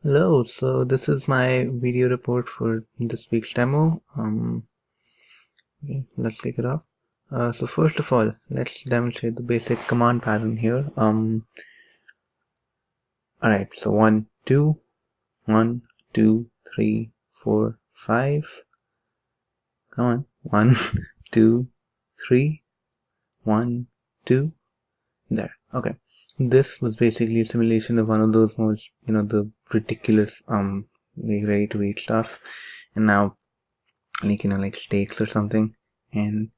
Hello, so this is my video report for this week's demo. Let's take it off. So first of all, let's demonstrate the basic command pattern here. Alright, so 1, 2, 1, 2, 3, 4, 5. Come on. 1, 2, 3, 1, 2. There. Okay. This was basically a simulation of one of those most, the ridiculous, like ready to eat stuff. And now like steaks or something, and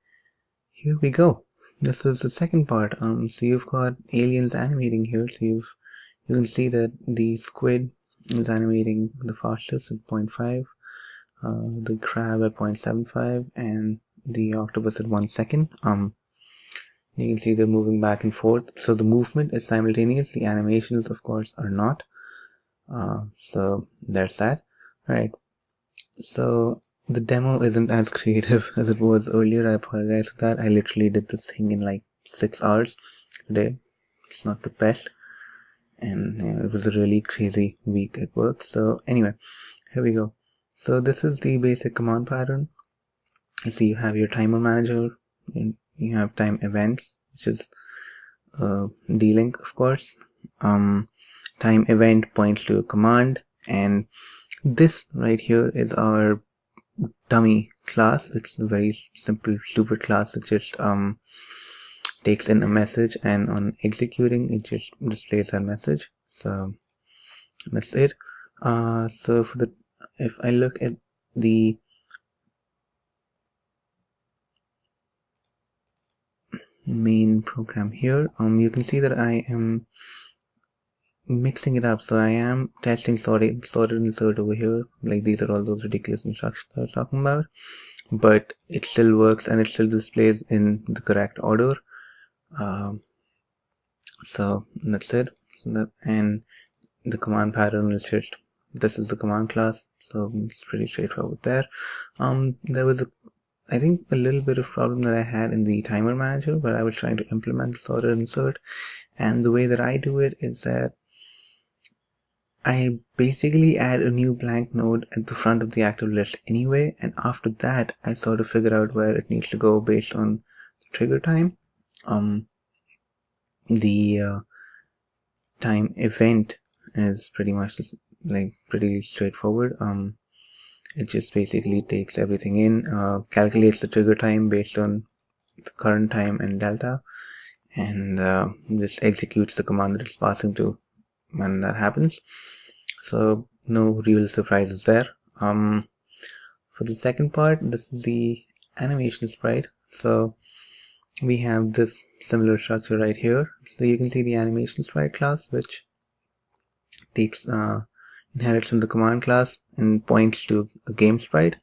here we go. This is the second part. So you've got aliens animating here, so you can see that the squid is animating the fastest at 0.5, the crab at 0.75, and the octopus at 1 second. You can see they're moving back and forth, so the movement is simultaneous. The animations, of course, are not. So there's that. All right. So the demo isn't as creative as it was earlier. I apologize for that. I literally did this thing in like 6 hours today. It's not the best, and it was a really crazy week at work. So anyway, here we go. So this is the basic command pattern. You see, you have your timer manager, and you have time events, which is D-Link, of course. Time event points to a command, and this right here is our dummy class. It's a very simple, stupid class that just takes in a message, and on executing, it just displays that message. So that's it. So if I look at the main program here, you can see that I am mixing it up. So I am testing sorted insert over here. Like, these are all those ridiculous instructions I was talking about, but it still works and it still displays in the correct order. So that's it. And the command pattern is just, this is the command class, so it's pretty straightforward there. There was I think a little bit of problem that I had in the timer manager, where I was trying to implement the sorted insert, and the way that I do it is that I basically add a new blank node at the front of the active list anyway, and after that I sort of figure out where it needs to go based on the trigger time. The time event is pretty much pretty straightforward. It just basically takes everything in, calculates the trigger time based on the current time and delta, and just executes the command that it's passing to when that happens. So no real surprises there. For the second part, this is the animation sprite. So we have this similar structure right here. So you can see the animation sprite class, which takes inherits from the command class and points to a game sprite.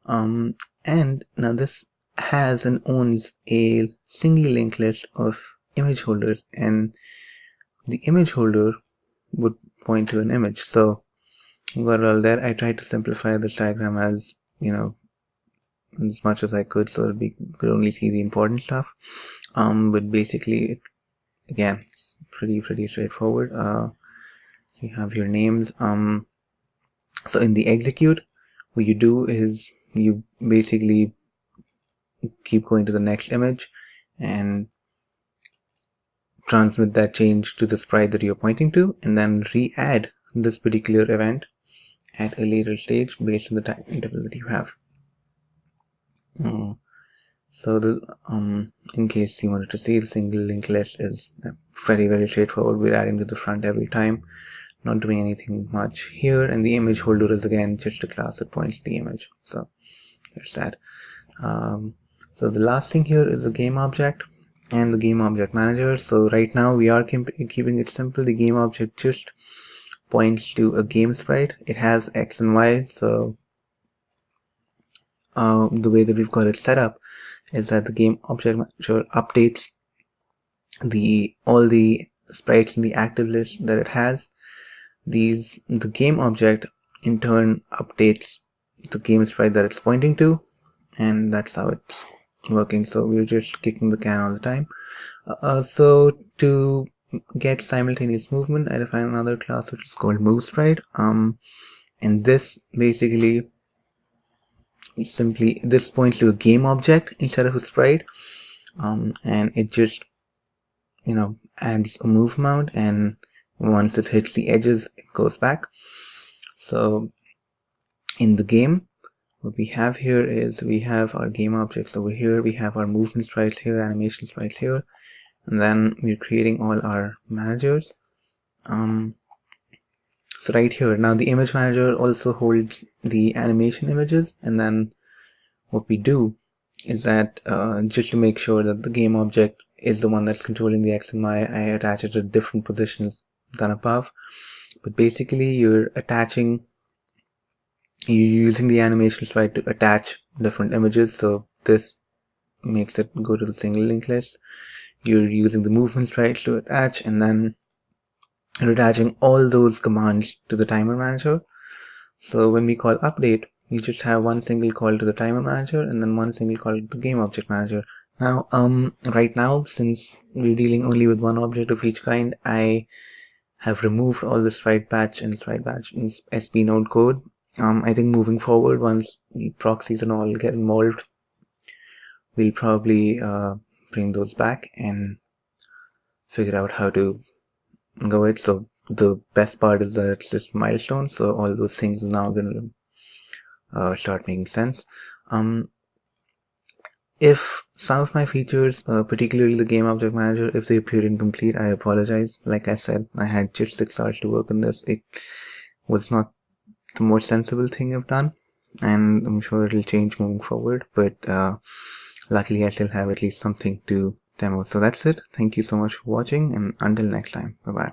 And now this has and owns a single linked list of image holders, and the image holder would point to an image. So got it all there. I tried to simplify this diagram as as much as I could, so that we could only see the important stuff. But basically, again, it's pretty straightforward. So you have your names. So in the execute, what you do is you basically keep going to the next image and transmit that change to the sprite that you're pointing to, and then re-add this particular event at a later stage based on the time interval that you have. So in case you wanted to see, the single linked list is very straightforward. We're adding to the front every time, not doing anything much here, and the image holder is again just a class that points to the image. So there's that. So the last thing here is the game object and the game object manager. So right now we are keeping it simple. The game object just points to a game sprite. It has X and Y. So the way that we've got it set up is that the game object manager updates all the sprites in the active list that it has. The game object in turn updates the game sprite that it's pointing to, and that's how it's working. So we're just kicking the can all the time. So to get simultaneous movement, I define another class which is called moveSprite. And this basically this points to a game object instead of a sprite, and it just adds a move amount, and once it hits the edges, it goes back. So in the game, what we have here is we have our game objects over here, we have our movement sprites here, animation sprites here, and then we're creating all our managers. So right here, now the image manager also holds the animation images, and then what we do is that just to make sure that the game object is the one that's controlling the X and Y, I attach it at different positions than above. But basically you're using the animation sprite to attach different images, so this makes it go to the single linked list. You're using the movement sprite to attach, and then you're attaching all those commands to the timer manager. So when we call update, you just have one single call to the timer manager and then one single call to the game object manager. Now, right now, since we're dealing only with one object of each kind, I have removed all the sprite batch and SP node code. I think moving forward, once the proxies and all get involved, we'll probably bring those back and figure out how to go it. So the best part is that it's just milestones, so all those things are now going to start making sense. If some of my features, particularly the game object manager, if they appear incomplete, I apologize. Like I said, I had just 6 hours to work on this. It was not the most sensible thing I've done, and I'm sure it'll change moving forward, but luckily I still have at least something to demo. So that's it. Thank you so much for watching, and until next time, bye bye.